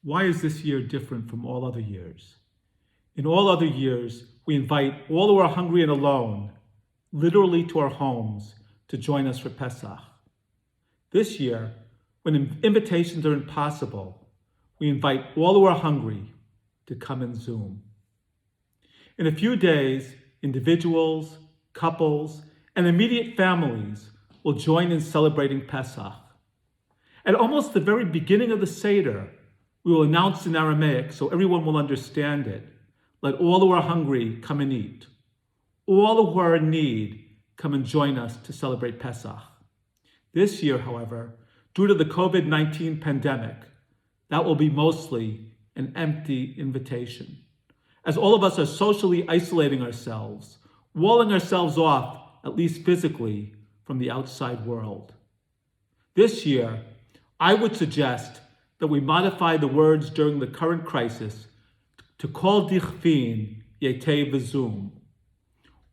Why is this year different from all other years? In all other years, we invite all who are hungry and alone, literally to our homes, to join us for Pesach. This year, when invitations are impossible, we invite all who are hungry to come in Zoom. In a few days, individuals, couples, and immediate families will join in celebrating Pesach. At almost the very beginning of the Seder, we will announce in Aramaic so everyone will understand it. Let all who are hungry come and eat. All who are in need come and join us to celebrate Pesach. This year, however, due to the COVID-19 pandemic, that will be mostly an empty invitation. As all of us are socially isolating ourselves, walling ourselves off, at least physically, from the outside world. This year, I would suggest that we modify the words during the current crisis to kol dichfin yetei v'zoom.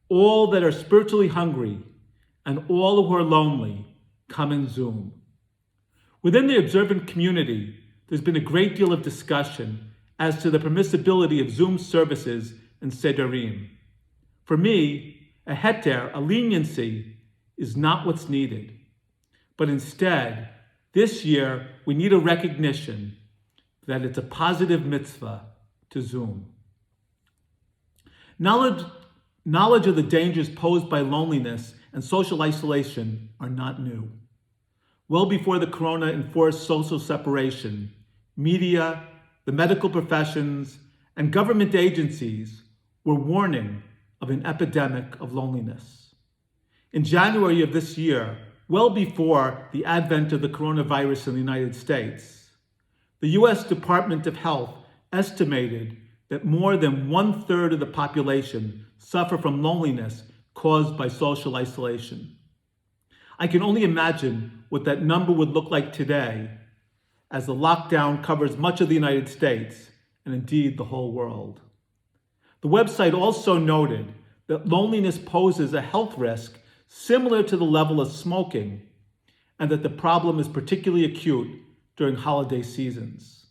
All that are spiritually hungry and all who are lonely, come in Zoom. Within the observant community, there's been a great deal of discussion as to the permissibility of Zoom services and sederim. For me, a heter, a leniency, is not what's needed. But instead, this year, we need a recognition that it's a positive mitzvah to Zoom. Knowledge of the dangers posed by loneliness and social isolation are not new. Well before the corona enforced social separation, media, the medical professions, and government agencies were warning of an epidemic of loneliness. In January of this year, well before the advent of the coronavirus in the United States, the U.S. Department of Health estimated that more than 1/3 of the population suffer from loneliness caused by social isolation. I can only imagine what that number would look like today, as the lockdown covers much of the United States and indeed the whole world. The website also noted that loneliness poses a health risk similar to the level of smoking, and that the problem is particularly acute during holiday seasons.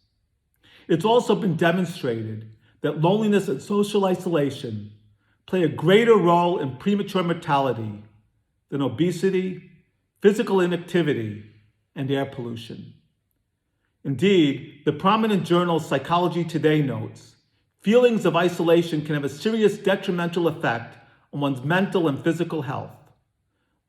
It's also been demonstrated that loneliness and social isolation play a greater role in premature mortality than obesity, physical inactivity, and air pollution. Indeed, the prominent journal Psychology Today notes, feelings of isolation can have a serious detrimental effect on one's mental and physical health.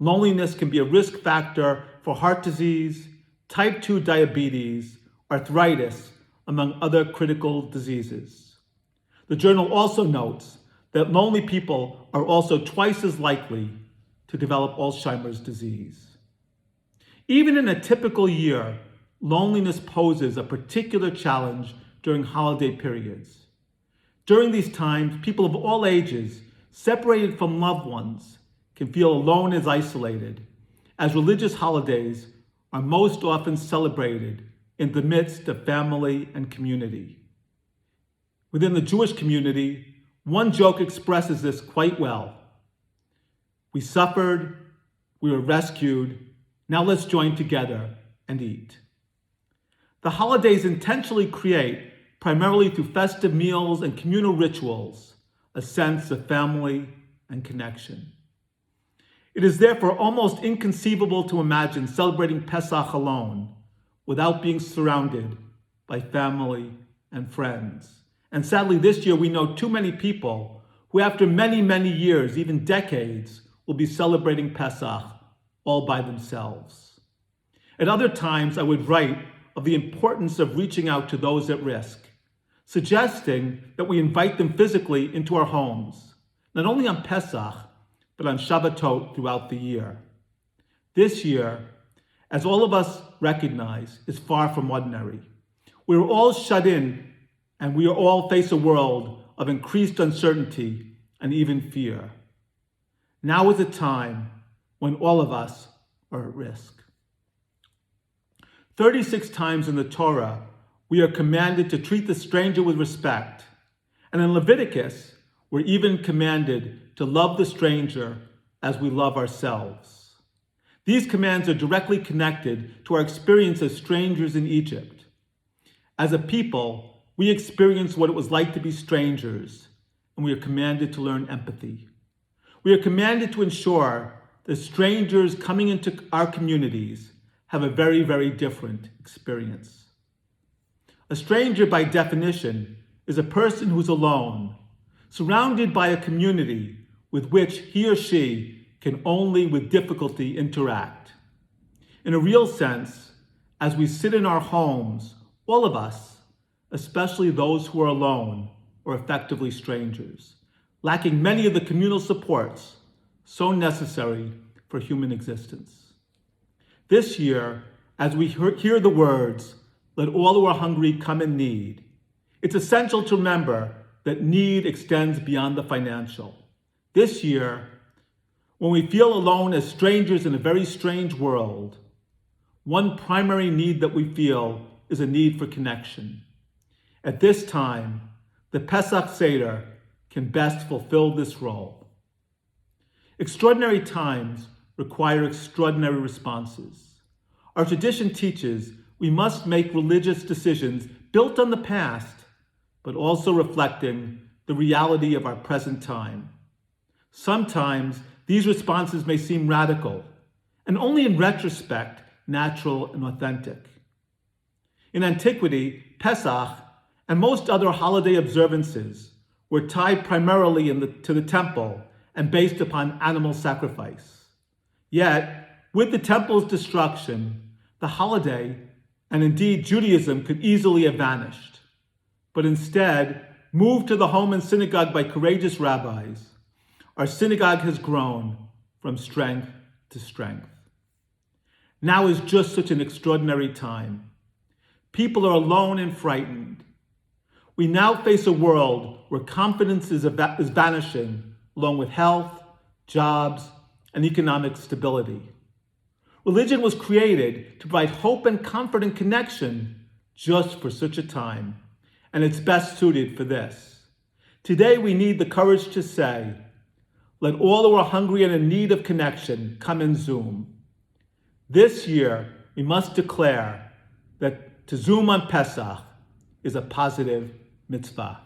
Loneliness can be a risk factor for heart disease, type 2 diabetes, arthritis, among other critical diseases. The journal also notes that lonely people are also twice as likely to develop Alzheimer's disease. Even in a typical year, loneliness poses a particular challenge during holiday periods. During these times, people of all ages, separated from loved ones, can feel alone as isolated, as religious holidays are most often celebrated in the midst of family and community. Within the Jewish community, one joke expresses this quite well. We suffered, we were rescued, now let's join together and eat. The holidays intentionally create, primarily through festive meals and communal rituals, a sense of family and connection. It is therefore almost inconceivable to imagine celebrating Pesach alone without being surrounded by family and friends. And sadly, this year we know too many people who, after many, many years, even decades, will be celebrating Pesach all by themselves. At other times, I would write of the importance of reaching out to those at risk, suggesting that we invite them physically into our homes, not only on Pesach, but on Shabbatot throughout the year. This year, as all of us recognize, is far from ordinary. We're all shut in, and we all face a world of increased uncertainty and even fear. Now is a time when all of us are at risk. 36 times in the Torah, we are commanded to treat the stranger with respect. And in Leviticus, we're even commanded to love the stranger as we love ourselves. These commands are directly connected to our experience as strangers in Egypt. As a people, we experience what it was like to be strangers, and we are commanded to learn empathy. We are commanded to ensure that strangers coming into our communities have a very, very different experience. A stranger, by definition, is a person who's alone, surrounded by a community with which he or she can only with difficulty interact. In a real sense, as we sit in our homes, all of us, especially those who are alone or effectively strangers, lacking many of the communal supports so necessary for human existence. This year, as we hear the words, "Let all who are hungry come in need," it's essential to remember that need extends beyond the financial. This year, when we feel alone as strangers in a very strange world, one primary need that we feel is a need for connection. At this time, the Pesach Seder can best fulfill this role. Extraordinary times require extraordinary responses. Our tradition teaches we must make religious decisions built on the past, but also reflecting the reality of our present time. Sometimes these responses may seem radical, and only in retrospect, natural and authentic. In antiquity, Pesach and most other holiday observances were tied primarily to the temple and based upon animal sacrifice. Yet, with the temple's destruction, the holiday, and indeed Judaism, could easily have vanished, but instead moved to the home and synagogue by courageous rabbis. Our synagogue has grown from strength to strength. Now is just such an extraordinary time. People are alone and frightened. We now face a world where confidence is vanishing, along with health, jobs, and economic stability. Religion was created to provide hope and comfort and connection just for such a time, and it's best suited for this. Today we need the courage to say, "Let all who are hungry and in need of connection come in Zoom." This year, we must declare that to Zoom on Pesach is a positive mitzvah.